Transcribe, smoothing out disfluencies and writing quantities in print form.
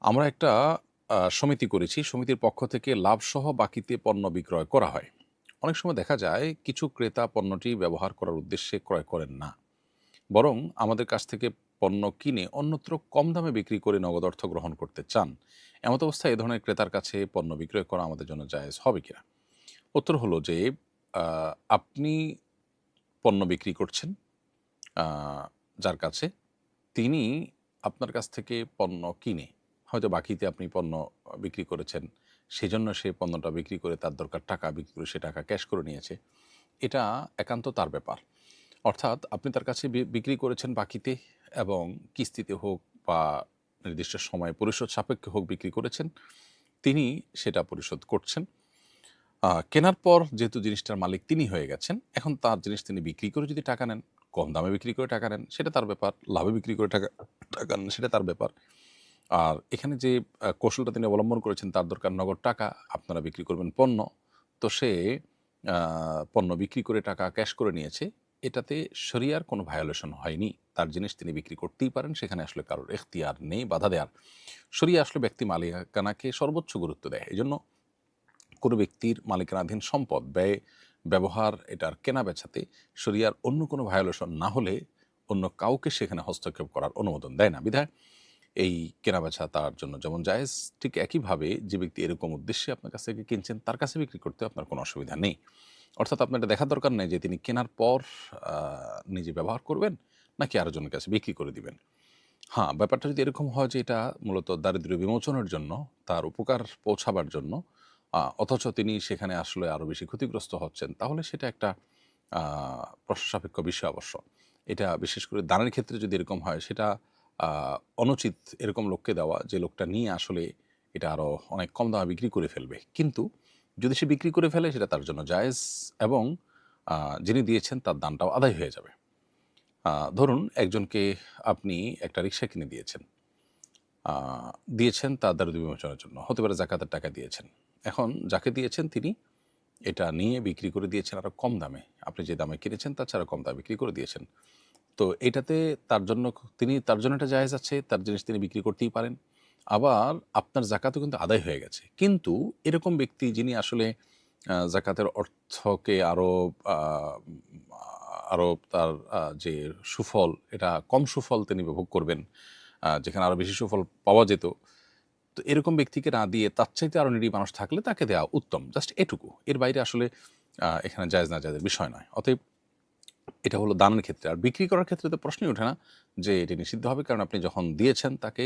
আমরা একটা সমিতি করেছি। সমিতির পক্ষ থেকে লাভসহ বাকিতে পণ্য বিক্রয় করা হয়। অনেক সময় দেখা যায় কিছু ক্রেতা পণ্যটি ব্যবহার করার উদ্দেশ্যে ক্রয় করেন না। বরং আমাদের কাছ থেকে পণ্য কিনে অন্যত্র কম দামে বিক্রি করে নগদ অর্থ গ্রহণ করতে চান। এমত অবস্থায় এ ধরনের ক্রেতার কাছে পণ্য বিক্রয় করা আমাদের জন্য জায়েজ হবে কিনা? উত্তর হলো যে আ আপনি পণ্য বিক্রি করছেন আ যার কাছে তিনি আপনার কাছ থেকে পণ্য কিনে হয়তো বাকিতে আপনি পণ্য বিক্রি করেছেন। সেজন্য সে পণ্যটা বিক্রি করে তার দরকার টাকা, বিক্রি করে সে টাকা ক্যাশ করে নিয়েছে। এটা একান্ত তার ব্যাপার। অর্থাৎ আপনি তার কাছে বিক্রি করেছেন বাকিতে এবং কিস্তিতে হোক বা নির্দিষ্ট সময়ে পরিশোধ সাপেক্ষে হোক বিক্রি করেছেন। তিনি সেটা পরিশোধ করছেন। কেনার পর যেহেতু জিনিসটার মালিক তিনি হয়ে গেছেন, এখন তার জিনিস তিনি বিক্রি করে যদি টাকা নেন, কম দামে বিক্রি করে টাকা নেন, সেটা তার ব্যাপার। লাভে বিক্রি করে টাকা নেন, সেটা তার ব্যাপার। আর এখানে যে কৌশলটা তিনি অবলম্বন করেছেন, তার দরকার নগদ টাকা, আপনারা বিক্রি করবেন পণ্য। তো সে আ পণ্য বিক্রি করে টাকা ক্যাশ করে নিয়েছে। এটাতে শরিয়ার কোনো ভায়োলেশন হয়নি। তার জিনিস তিনি বিক্রি করতেই পারেন, সেখানে আসলে কারোর এখতিয়ার নেই বাধা দেয়ার। শরিয়া আসলে ব্যক্তি মালিকানাকে সর্বোচ্চ গুরুত্ব দেয়। এজন্য কোনো ব্যক্তির মালিকানাধীন সম্পদ ব্যবহার এটার কেনা-বেচাতে শরিয়ার অন্য কোনো ভায়োলেশন না হলে অন্য কাউকে সেখানে হস্তক্ষেপ করার অনুমোদন দেয় না। বিধায় এই কেনা-বেচা তার জন্য যেমন জায়েজ, ঠিক একইভাবে যে ব্যক্তি এরকম উদ্দেশ্যে আপনার কাছ থেকে কিনছেন, তার কাছে বিক্রি করতেও আপনার কোনো অসুবিধা নেই। অর্থাৎ আপনার এটা দেখার দরকার নেই যে তিনি কেনার পর আ নিজে ব্যবহার করবেন নাকি আরেকজনের কাছে বিক্রি করে দিবেন। হ্যাঁ, ব্যাপারটা যদি এরকম হয় যে এটা মূলত দারিদ্র্য বিমোচনের জন্য, তার উপকার পৌঁছাবার জন্য, অথচ তিনি সেখানে আসলে আরো বেশি ক্ষতিগ্রস্ত হচ্ছেন, তাহলে সেটা একটা আ প্রশ্নসাপেক্ষ বিষয় অবশ্য। এটা বিশেষ করে দানের ক্ষেত্রে যদি এরকম হয়, সেটা আ অনুচিত এরকম লোককে দেওয়া, যে লোকটা নিয়ে আসলে এটা আরো অনেক কম দামে বিক্রি করে ফেলবে। কিন্তু যদি সে বিক্রি করে ফেলে, সেটা তার জন্য জায়েজ এবং আ যিনি দিয়েছেন তার দানটাও আদায় হয়ে যাবে। ধরুন একজনকে আপনি একটা রিক্সা কিনে দিয়েছেন। আ দিয়েছেন তার দারিদ্র্য বিমোচনের জন্য। হতে পারে যাকাতের টাকা দিয়েছেন। এখন যাকে দিয়েছেন তিনি এটা নিয়ে বিক্রি করে দিয়েছেন আরো কম দামে। আপনি যে দামে কিনেছেন তার চেয়ে আরো কম দামে বিক্রি করে দিয়েছেন। তো এটাতে তার জন্য তার জন্য এটা জায়েজ আছে। তার জিনিস তিনি বিক্রি করতেই পারেন। আবার আপনার যাকাতও কিন্তু আদায় হয়ে গেছে। কিন্তু এরকম ব্যক্তি যিনি আসলে যাকাতের অর্থকে আ আরো তার যে সুফল, এটা কম সুফল তিনি উপভোগ করবেন। যেখানে আরো বেশি সুফল পাওয়া যেত। তো এরকম ব্যক্তিকে না দিয়ে তার চাইতে আরো নিডি মানুষ থাকলে তাকে দেওয়া উত্তম। জাস্ট এটুকু। এর বাইরে আসলে এখানে জায়েজ না জায়েজের বিষয় নয়। অতএব এটা হলো দানের ক্ষেত্রে। আর বিক্রি করার ক্ষেত্রে তো প্রশ্নই ওঠে না যে এটি নিষিদ্ধ হবে। কারণ আপনি যখন দিয়েছেন তাকে